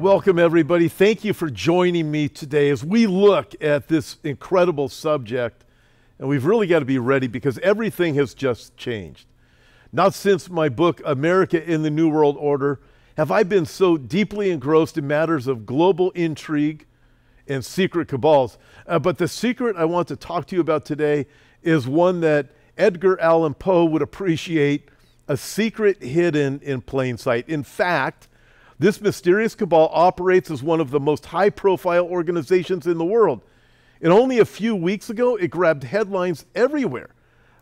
Welcome, everybody. Thank you for joining me today as we look at this incredible subject. And we've really got to be ready because everything has just changed. Not since my book, America in the New World Order, have I been so deeply engrossed in matters of global intrigue and secret cabals. But the secret I want to talk to you about today is one that Edgar Allan Poe would appreciate, a secret hidden in plain sight. In fact, this mysterious cabal operates as one of the most high-profile organizations in the world. And only a few weeks ago, it grabbed headlines everywhere.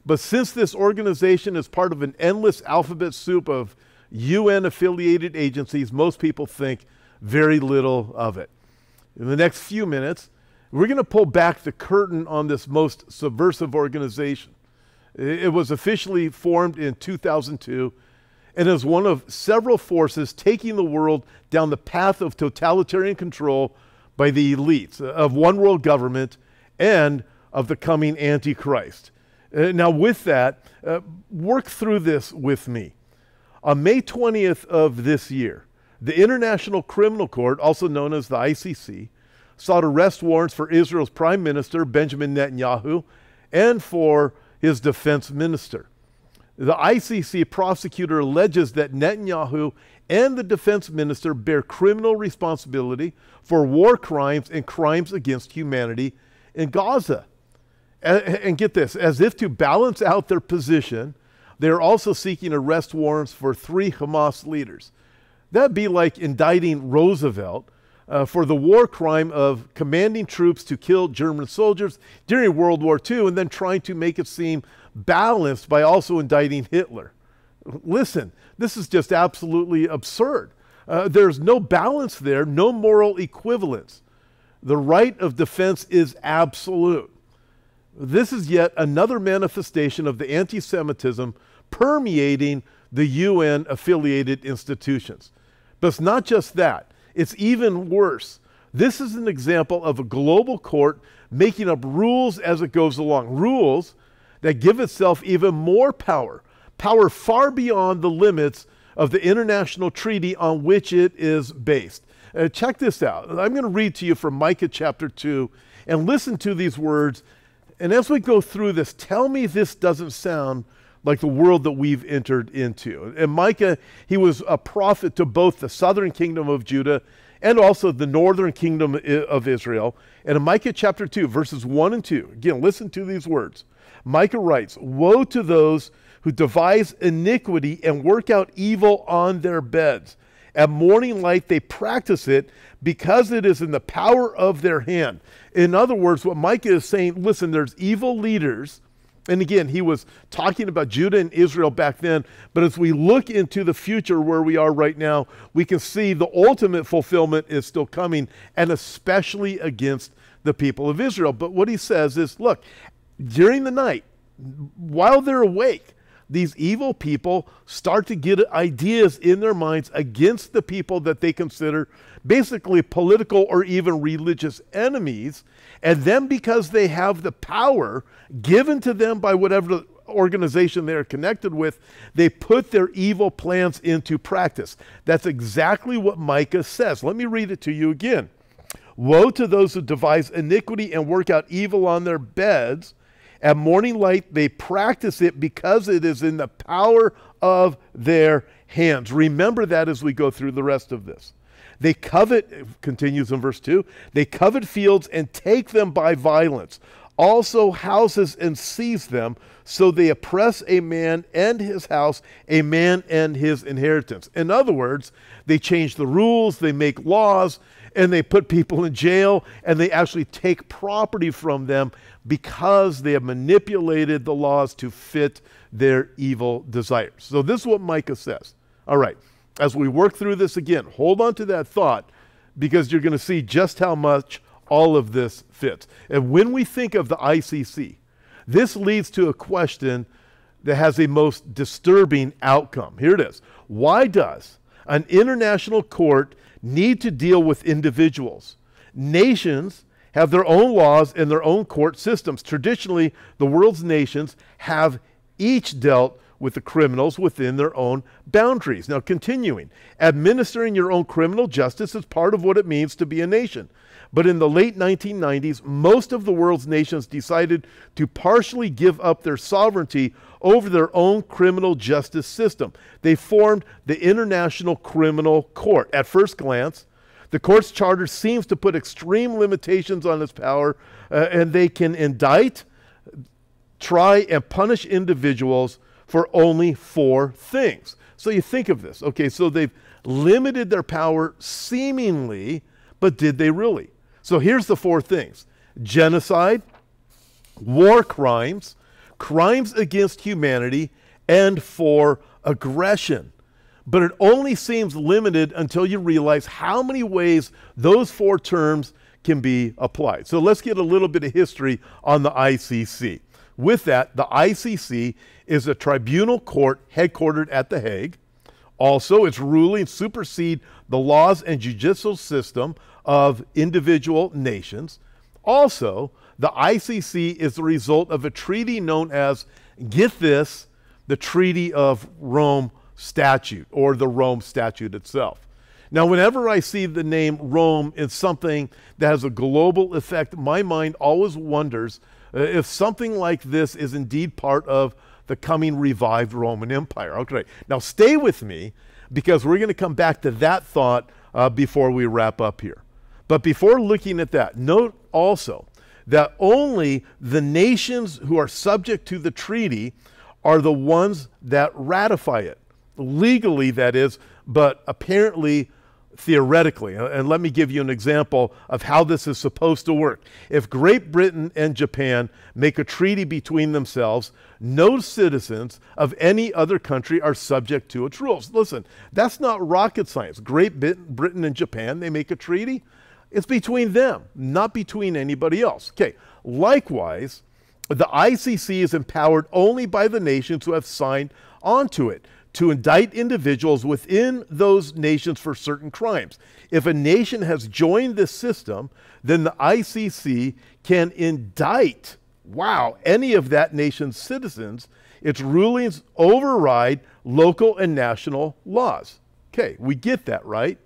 But since this organization is part of an endless alphabet soup of UN-affiliated agencies, most people think very little of it. In the next few minutes, we're going to pull back the curtain on this most subversive organization. It was officially formed in 2002 and is one of several forces taking the world down the path of totalitarian control by the elites of one world government and of the coming Antichrist. Now with that, work through this with me. On May 20th of this year, the International Criminal Court, also known as the ICC, sought arrest warrants for Israel's Prime Minister, Benjamin Netanyahu, and for his defense minister. The ICC prosecutor alleges that Netanyahu and the defense minister bear criminal responsibility for war crimes and crimes against humanity in Gaza. And get this, as if to balance out their position, they're also seeking arrest warrants for 3 Hamas leaders. That'd be like indicting Roosevelt for the war crime of commanding troops to kill German soldiers during World War II and then trying to make it seem balanced by also indicting Hitler. Listen, this is just absolutely absurd. There's no balance there, no moral equivalence. The right of defense is absolute. This is yet another manifestation of the anti-Semitism permeating the UN-affiliated institutions. But it's not just that. It's even worse. This is an example of a global court making up rules as it goes along. Rules that give itself even more power, power far beyond the limits of the international treaty on which it is based. Check this out. I'm going to read to you from Micah chapter 2 and listen to these words. And as we go through this, tell me this doesn't sound like the world that we've entered into. And Micah, he was a prophet to both the southern kingdom of Judah and also the northern kingdom of Israel. And in Micah chapter 2, verses 1 and 2, again, listen to these words. Micah writes, "Woe to those who devise iniquity and work out evil on their beds. At morning light they practice it because it is in the power of their hand." In other words, what Micah is saying, listen, there's evil leaders. And again, he was talking about Judah and Israel back then. But as we look into the future where we are right now, we can see the ultimate fulfillment is still coming, and especially against the people of Israel. But what he says is, look, during the night, while they're awake, these evil people start to get ideas in their minds against the people that they consider basically political or even religious enemies. And then because they have the power given to them by whatever organization they are connected with, they put their evil plans into practice. That's exactly what Micah says. Let me read it to you again. "Woe to those who devise iniquity and work out evil on their beds. At morning light, they practice it because it is in the power of their hands." Remember that as we go through the rest of this. They covet, continues in verse 2, they covet fields and take them by violence, also houses and seize them, so they oppress a man and his house, a man and his inheritance. In other words, they change the rules, they make laws, and they put people in jail, and they actually take property from them because they have manipulated the laws to fit their evil desires. So this is what Micah says. All right, as we work through this again, hold on to that thought because you're going to see just how much all of this fits. And when we think of the ICC, this leads to a question that has a most disturbing outcome. Here it is. Why does an international court need to deal with individuals? Nations have their own laws and their own court systems. Traditionally, the world's nations have each dealt with the criminals within their own boundaries. Now, continuing, administering your own criminal justice is part of what it means to be a nation. But in the late 1990s, most of the world's nations decided to partially give up their sovereignty over their own criminal justice system. They formed the International Criminal Court. At first glance, the court's charter seems to put extreme limitations on its power, and they can indict, try, and punish individuals for only 4 things. So you think of this. Okay, so they've limited their power seemingly, but did they really? So here's the 4 things: genocide, war crimes, crimes against humanity, and for aggression. But it only seems limited until you realize how many ways those 4 terms can be applied. So let's get a little bit of history on the ICC. With that, the ICC is a tribunal court headquartered at The Hague. Also, its rulings supersede the laws and judicial system of individual nations. Also, the ICC is the result of a treaty known as, get this, the Treaty of Rome Statute, or the Rome Statute itself. Now, whenever I see the name Rome in something that has a global effect, my mind always wonders if something like this is indeed part of the coming revived Roman Empire. Okay, now stay with me, because we're going to come back to that thought before we wrap up here. But before looking at that, note also that only the nations who are subject to the treaty are the ones that ratify it. Legally, that is, but apparently theoretically. And let me give you an example of how this is supposed to work. If Great Britain and Japan make a treaty between themselves, no citizens of any other country are subject to its rules. Listen, that's not rocket science. Great Britain and Japan, they make a treaty. It's between them, not between anybody else. Okay, likewise, the ICC is empowered only by the nations who have signed onto it to indict individuals within those nations for certain crimes. If a nation has joined this system, then the ICC can indict, any of that nation's citizens. Its rulings override local and national laws. Okay, we get that, right?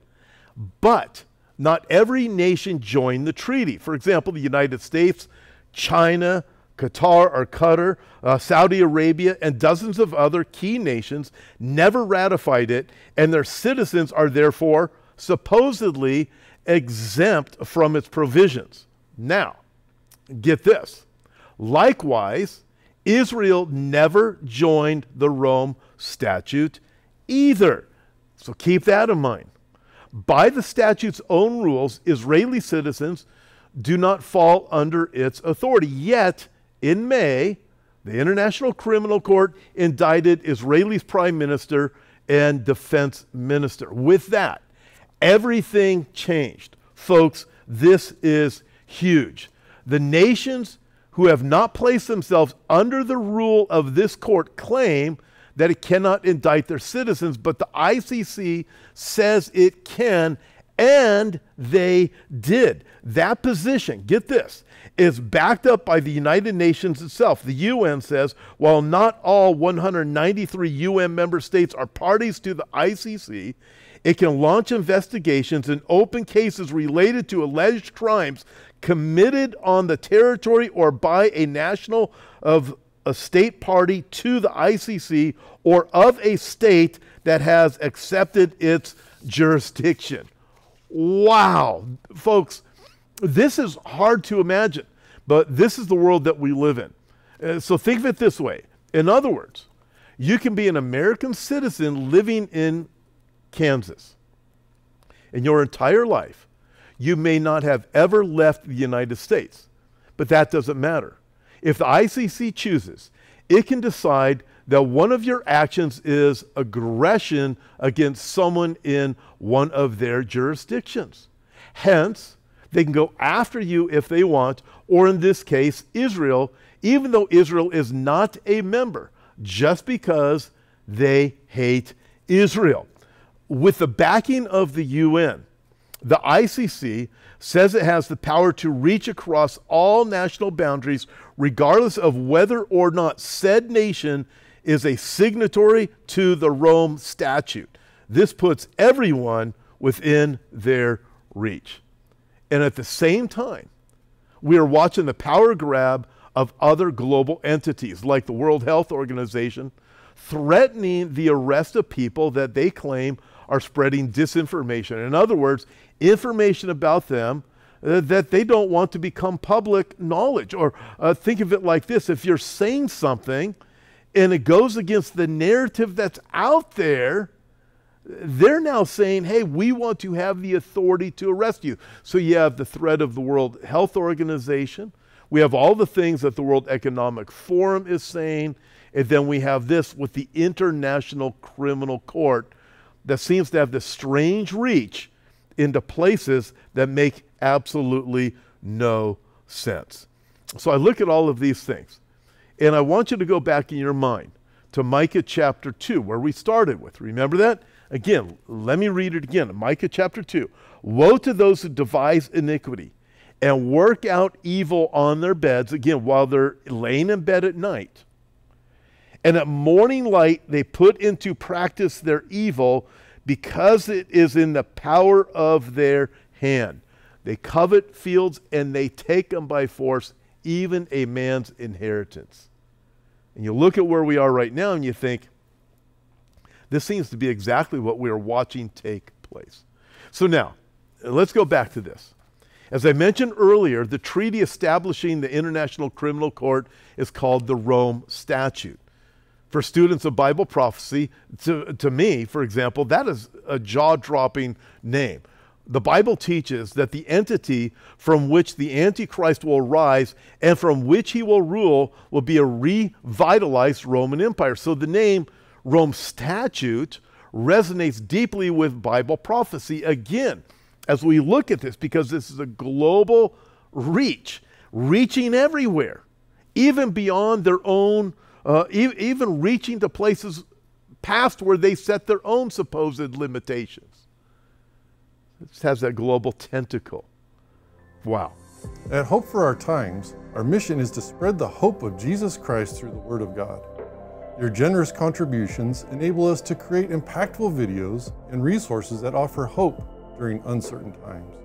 But not every nation joined the treaty. For example, the United States, China, Qatar, Saudi Arabia, and dozens of other key nations never ratified it, and their citizens are therefore supposedly exempt from its provisions. Now, get this. Likewise, Israel never joined the Rome Statute either. So keep that in mind. By the statute's own rules, Israeli citizens do not fall under its authority. Yet, in May, the International Criminal Court indicted Israel's prime minister and defense minister. With that, everything changed. Folks, this is huge. The nations who have not placed themselves under the rule of this court claim that it cannot indict their citizens, but the ICC says it can, and they did. That position, get this, is backed up by the United Nations itself. The UN says, while not all 193 UN member states are parties to the ICC, it can launch investigations and open cases related to alleged crimes committed on the territory or by a national of a state party to the ICC or of a state that has accepted its jurisdiction. Wow. Folks, this is hard to imagine, but this is the world that we live in. So think of it this way. In other words, you can be an American citizen living in Kansas. In your entire life, you may not have ever left the United States, but that doesn't matter. If the ICC chooses, it can decide that one of your actions is aggression against someone in one of their jurisdictions. Hence, they can go after you if they want, or in this case, Israel, even though Israel is not a member, just because they hate Israel. With the backing of the UN, the ICC says it has the power to reach across all national boundaries, regardless of whether or not said nation is a signatory to the Rome Statute. This puts everyone within their reach. And at the same time, we are watching the power grab of other global entities like the World Health Organization threatening the arrest of people that they claim are spreading disinformation. In other words, information about them that they don't want to become public knowledge. Or think of it like this: if you're saying something and it goes against the narrative that's out there, they're now saying, hey, we want to have the authority to arrest you. So you have the threat of the World Health Organization. We have all the things that the World Economic Forum is saying. And then we have this with the International Criminal Court that seems to have this strange reach into places that make absolutely no sense. So I look at all of these things, and I want you to go back in your mind to Micah chapter 2, where we started with. Remember that? Again, let me read it again. Micah chapter 2. Woe to those who devise iniquity and work out evil on their beds, again, while they're laying in bed at night. And at morning light, they put into practice their evil because it is in the power of their hand. They covet fields and they take them by force, even a man's inheritance. And you look at where we are right now and you think, this seems to be exactly what we are watching take place. So now, let's go back to this. As I mentioned earlier, the treaty establishing the International Criminal Court is called the Rome Statute. For students of Bible prophecy, to me, for example, that is a jaw-dropping name. The Bible teaches that the entity from which the Antichrist will rise and from which he will rule will be a revitalized Roman Empire. So the name Rome Statute resonates deeply with Bible prophecy again as we look at this, because this is a global reach, reaching everywhere, even beyond their own even reaching to places past where they set their own supposed limitations. It just has that global tentacle. Wow. At Hope for Our Times, our mission is to spread the hope of Jesus Christ through the Word of God. Your generous contributions enable us to create impactful videos and resources that offer hope during uncertain times.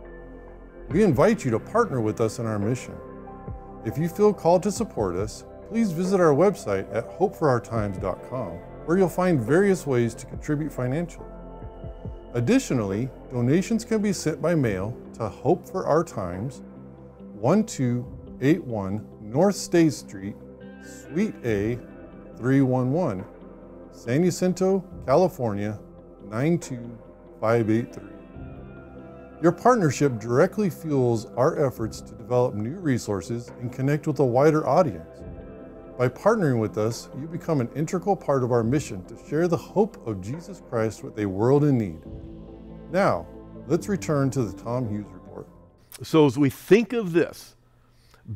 We invite you to partner with us in our mission. If you feel called to support us, please visit our website at hopeforourtimes.com, where you'll find various ways to contribute financially. Additionally, donations can be sent by mail to Hope for Our Times, 1281 North State Street, Suite A, 311, San Jacinto, California, 92583. Your partnership directly fuels our efforts to develop new resources and connect with a wider audience. By partnering with us, you become an integral part of our mission to share the hope of Jesus Christ with a world in need. Now, let's return to the Tom Hughes Report. So as we think of this,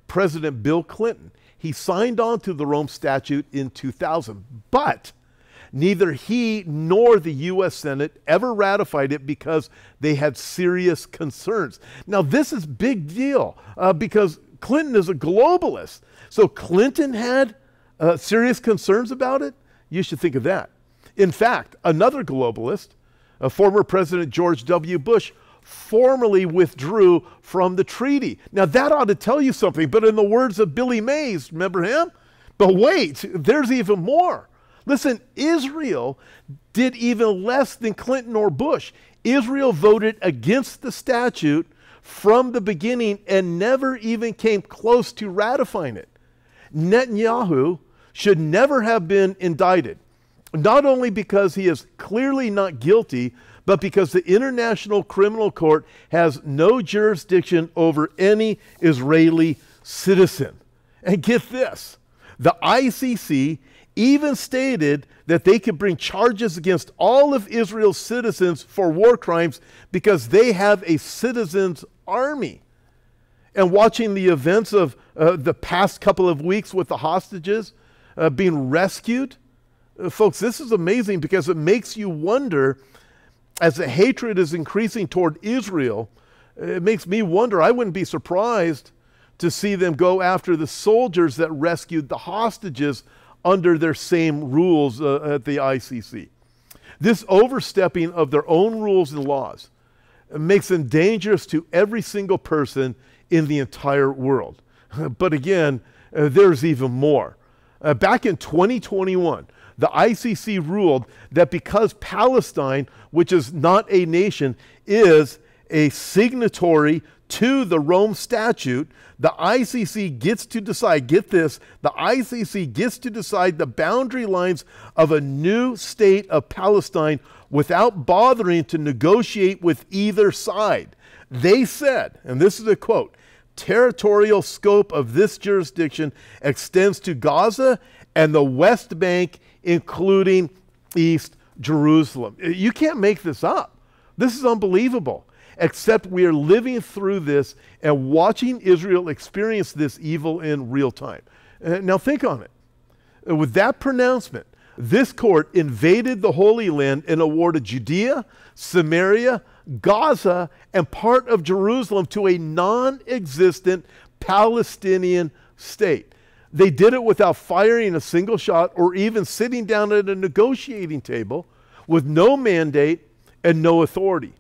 President Bill Clinton, he signed on to the Rome Statute in 2000, but neither he nor the U.S. Senate ever ratified it because they had serious concerns. Now, this is a big deal because Clinton is a globalist. So Clinton had serious concerns about it? You should think of that. In fact, another globalist, former President George W. Bush, formally withdrew from the treaty. Now that ought to tell you something, but in the words of Billy Mays, remember him? But wait, there's even more. Listen, Israel did even less than Clinton or Bush. Israel voted against the statute from the beginning and never even came close to ratifying it. Netanyahu should never have been indicted, not only because he is clearly not guilty, but because the International Criminal Court has no jurisdiction over any Israeli citizen. And get this, the ICC even stated that they could bring charges against all of Israel's citizens for war crimes because they have a citizens' army. And watching the events of the past couple of weeks with the hostages being rescued, folks, this is amazing because it makes you wonder, as the hatred is increasing toward Israel, it makes me wonder, I wouldn't be surprised to see them go after the soldiers that rescued the hostages under their same rules at the ICC. This overstepping of their own rules and laws makes them dangerous to every single person in the entire world. But again, there's even more. Back in 2021, the ICC ruled that because Palestine, which is not a nation, is a signatory to the Rome Statute, the ICC gets to decide, get this, the ICC gets to decide the boundary lines of a new state of Palestine without bothering to negotiate with either side. They said, and this is a quote, "Territorial scope of this jurisdiction extends to Gaza and the West Bank, including East Jerusalem." You can't make this up. This is unbelievable. Except we are living through this and watching Israel experience this evil in real time. Now think on it. With that pronouncement, this court invaded the Holy Land and awarded Judea, Samaria, Gaza, and part of Jerusalem to a non-existent Palestinian state. They did it without firing a single shot or even sitting down at a negotiating table with no mandate and no authority.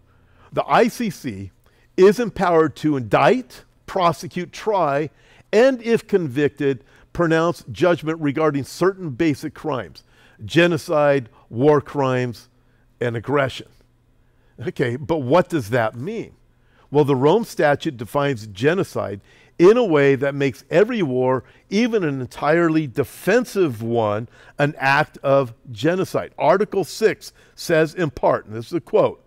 The ICC is empowered to indict, prosecute, try, and if convicted, pronounce judgment regarding certain basic crimes: genocide, war crimes, and aggression. Okay, but what does that mean? Well, the Rome Statute defines genocide in a way that makes every war, even an entirely defensive one, an act of genocide. Article 6 says in part, and this is a quote,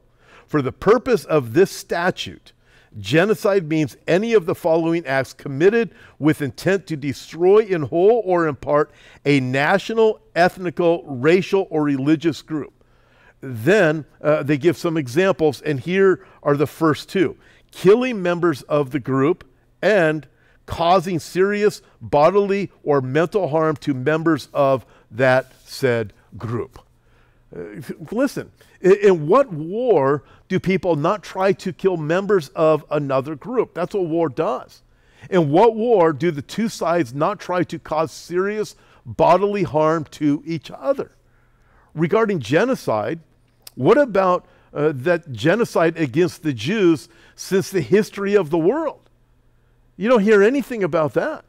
"For the purpose of this statute, genocide means any of the following acts committed with intent to destroy in whole or in part a national, ethnical, racial, or religious group." Then they give some examples, and here are the first two: killing members of the group and causing serious bodily or mental harm to members of that said group. Listen, in what war do people not try to kill members of another group? That's what war does. In what war do the two sides not try to cause serious bodily harm to each other? Regarding genocide, what about that genocide against the Jews since the history of the world? You don't hear anything about that.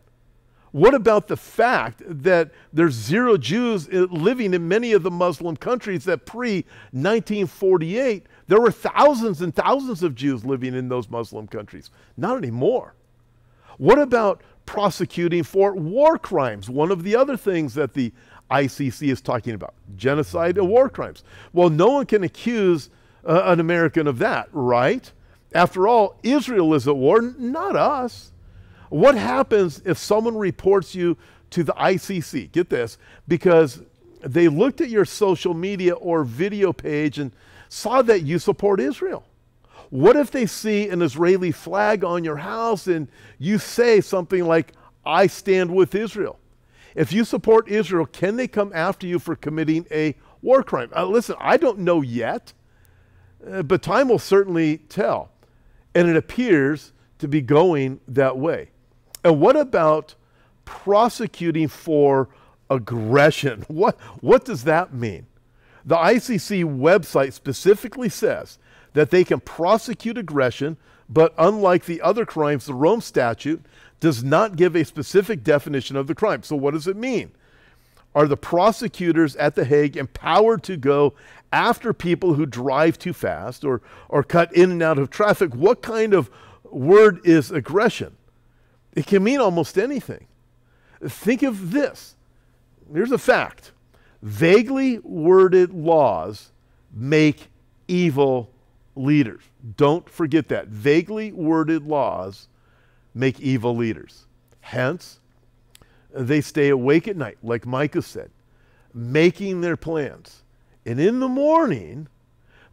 What about the fact that there's 0 Jews living in many of the Muslim countries that pre-1948, there were thousands and thousands of Jews living in those Muslim countries? Not anymore. What about prosecuting for war crimes? One of the other things that the ICC is talking about, genocide and war crimes. Well, no one can accuse an American of that, right? After all, Israel is at war, not us. What happens if someone reports you to the ICC? Get this, because they looked at your social media or video page and saw that you support Israel. What if they see an Israeli flag on your house and you say something like, "I stand with Israel"? If you support Israel, can they come after you for committing a war crime? Listen, I don't know yet, but time will certainly tell. And it appears to be going that way. And what about prosecuting for aggression? What does that mean? The ICC website specifically says that they can prosecute aggression, but unlike the other crimes, the Rome Statute does not give a specific definition of the crime. So what does it mean? Are the prosecutors at The Hague empowered to go after people who drive too fast or cut in and out of traffic? What kind of word is aggression? It can mean almost anything. Think of this. Here's a fact. Vaguely worded laws make evil leaders. Don't forget that. Vaguely worded laws make evil leaders. Hence, they stay awake at night, like Micah said, making their plans. And in the morning,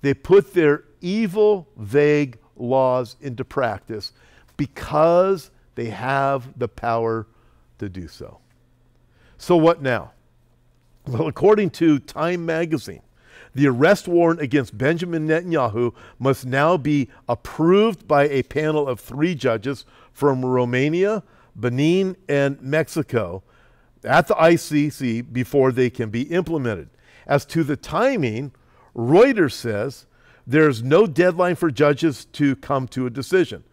they put their evil, vague laws into practice because they have the power to do so. So what now? Well, according to Time magazine, the arrest warrant against Benjamin Netanyahu must now be approved by a panel of 3 judges from Romania, Benin, and Mexico. at the ICC before they can be implemented. As to the timing, Reuters says there's no deadline for judges to come to a decision.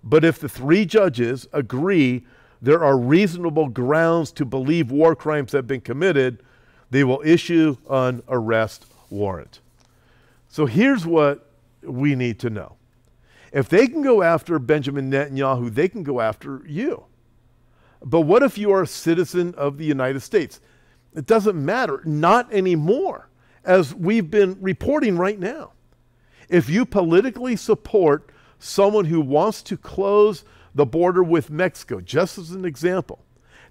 But if the 3 judges agree there are reasonable grounds to believe war crimes have been committed, they will issue an arrest warrant. So here's what we need to know. If they can go after Benjamin Netanyahu, they can go after you. But what if you are a citizen of the United States? It doesn't matter, not anymore, as we've been reporting right now. If you politically support someone who wants to close the border with Mexico, just as an example,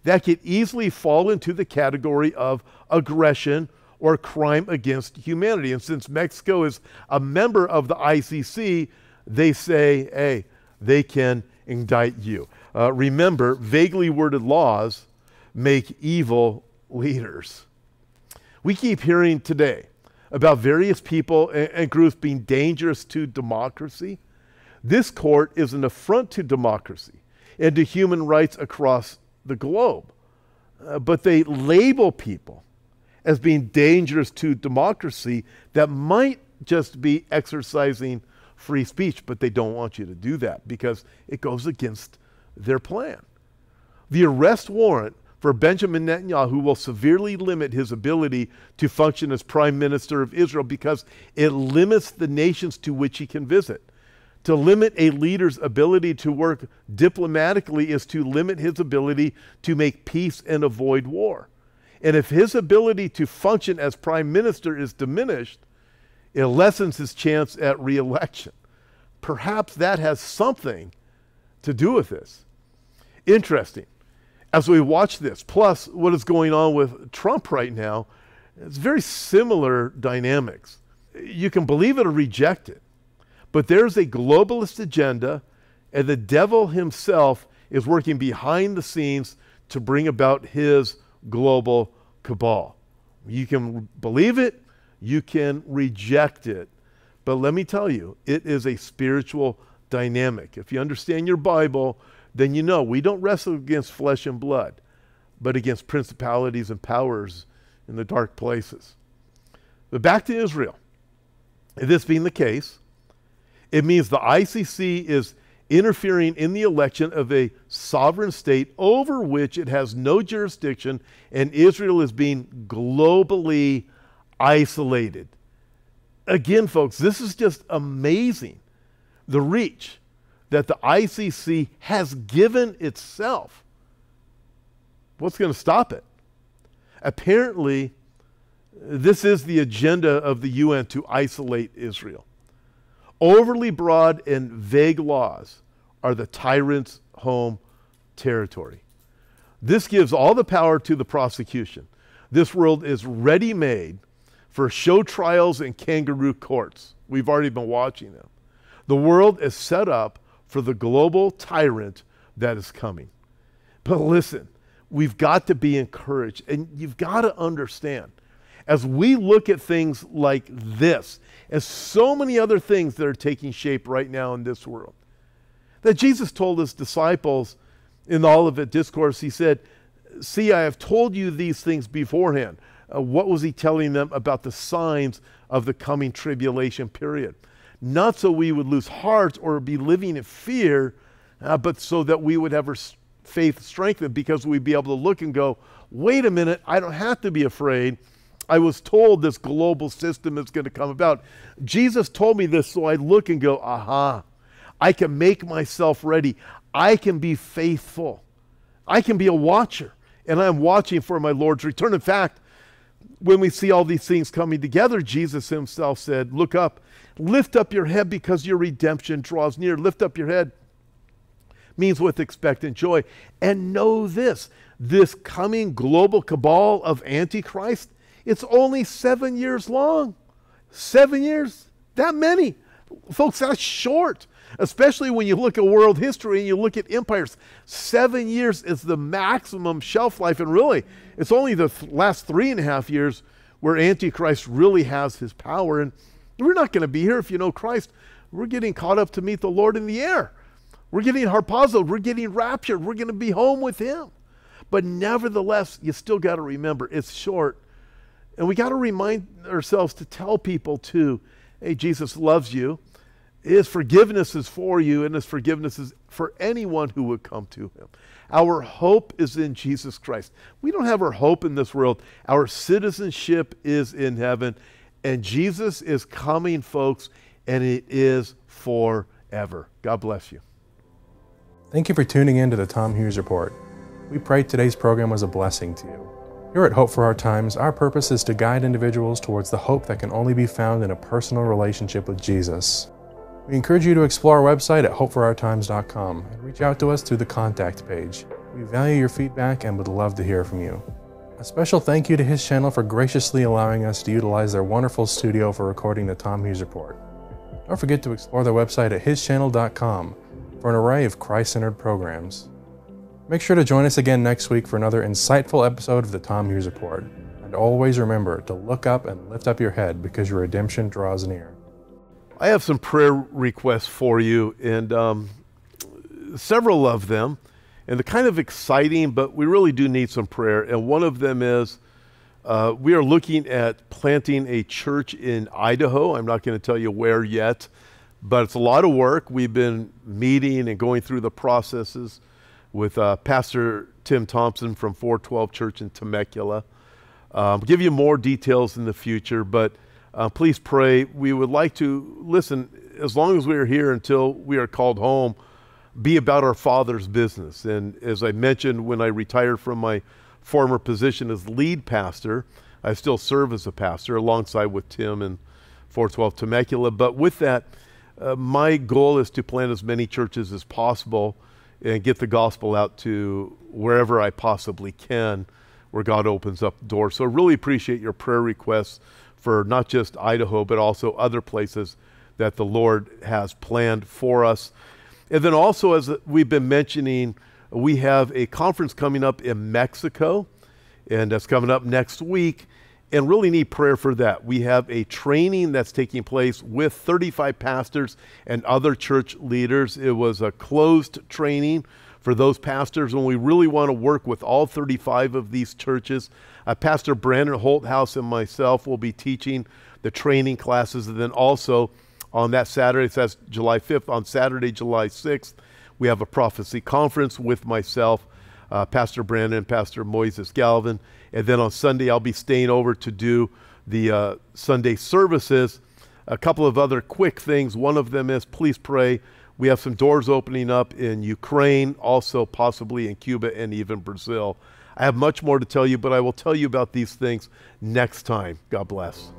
that could easily fall into the category of aggression or crime against humanity. And since Mexico is a member of the ICC, they say, hey, they can indict you. Remember, vaguely worded laws make evil leaders. We keep hearing today about various people and groups being dangerous to democracy. This court is an affront to democracy and to human rights across the globe. But they label people as being dangerous to democracy that might just be exercising free speech, but they don't want you to do that because it goes against their plan. The arrest warrant for Benjamin Netanyahu will severely limit his ability to function as prime minister of Israel because it limits the nations to which he can visit. To limit a leader's ability to work diplomatically is to limit his ability to make peace and avoid war. And if his ability to function as prime minister is diminished, it lessens his chance at re-election. Perhaps that has something to do with this. Interesting. As we watch this, plus what is going on with Trump right now, it's very similar dynamics. You can believe it or reject it, but there's a globalist agenda, and the devil himself is working behind the scenes to bring about his global cabal. You can believe it, you can reject it, but let me tell you, it is a spiritual dynamic. If you understand your Bible, then you know we don't wrestle against flesh and blood, but against principalities and powers in the dark places. But back to Israel. This being the case, it means the ICC is interfering in the election of a sovereign state over which it has no jurisdiction, and Israel is being globally isolated. Again, folks, this is just amazing, the reach that the ICC has given itself. What's going to stop it? Apparently, this is the agenda of the UN, to isolate Israel. Overly broad and vague laws are the tyrant's home territory. This gives all the power to the prosecution. This world is ready-made for show trials and kangaroo courts. We've already been watching them. The world is set up for the global tyrant that is coming. But listen, we've got to be encouraged, and you've got to understand, as we look at things like this, and so many other things that are taking shape right now in this world, that Jesus told his disciples in the Olivet Discourse, he said, see, I have told you these things beforehand. What was he telling them about the signs of the coming tribulation period? Not so we would lose heart or be living in fear, but so that we would have our faith strengthened, because we'd be able to look and go, wait a minute, I don't have to be afraid. I was told this global system is going to come about. Jesus told me this, so I look and go, aha, I can make myself ready. I can be faithful. I can be a watcher, and I'm watching for my Lord's return. In fact, when we see all these things coming together, Jesus himself said, look up, lift up your head because your redemption draws near. Lift up your head means with expectant joy. And know this coming global cabal of Antichrist, it's only 7 years long. 7 years, that many. Folks, that's short, especially when you look at world history and you look at empires. 7 years is the maximum shelf life, and really, it's only the last 3.5 years where Antichrist really has his power. And we're not going to be here if you know Christ. We're getting caught up to meet the Lord in the air. We're getting harpazoed. We're getting raptured. We're going to be home with him. But nevertheless, you still got to remember it's short. And we got to remind ourselves to tell people too, hey, Jesus loves you. His forgiveness is for you, and his forgiveness is for anyone who would come to him. Our hope is in Jesus Christ. We don't have our hope in this world. Our citizenship is in heaven, and Jesus is coming, folks, and it is forever. God bless you. Thank you for tuning in to the Tom Hughes Report. We pray today's program was a blessing to you. Here at Hope for Our Times, our purpose is to guide individuals towards the hope that can only be found in a personal relationship with Jesus. We encourage you to explore our website at hopeforourtimes.com and reach out to us through the contact page. We value your feedback and would love to hear from you. A special thank you to His Channel for graciously allowing us to utilize their wonderful studio for recording the Tom Hughes Report. Don't forget to explore their website at hischannel.com for an array of Christ-centered programs. Make sure to join us again next week for another insightful episode of the Tom Hughes Report. And always remember to look up and lift up your head because your redemption draws near. I have some prayer requests for you, and several of them, and they're kind of exciting, but we really do need some prayer. And one of them is we are looking at planting a church in Idaho. I'm not going to tell you where yet, but it's a lot of work. We've been meeting and going through the processes with Pastor Tim Thompson from 412 Church in Temecula. I'll give you more details in the future, but please pray. We would like to, listen, as long as we are here until we are called home, be about our Father's business. And as I mentioned, when I retired from my former position as lead pastor, I still serve as a pastor alongside with Tim and 412 Temecula. But with that, my goal is to plant as many churches as possible and get the gospel out to wherever I possibly can, where God opens up doors. So I really appreciate your prayer requests for not just Idaho, but also other places that the Lord has planned for us. And then also, as we've been mentioning, we have a conference coming up in Mexico, and that's coming up next week, and really need prayer for that. We have a training that's taking place with 35 pastors and other church leaders. It was a closed training for those pastors, and we really want to work with all 35 of these churches. Pastor Brandon Holthouse and myself will be teaching the training classes, and then also on that Saturday, so that's July 5th, on Saturday, July 6th, we have a prophecy conference with myself, Pastor Brandon and Pastor Moises Galvin. And then on Sunday, I'll be staying over to do the Sunday services. A couple of other quick things. One of them is, please pray. We have some doors opening up in Ukraine, also possibly in Cuba and even Brazil. I have much more to tell you, but I will tell you about these things next time. God bless.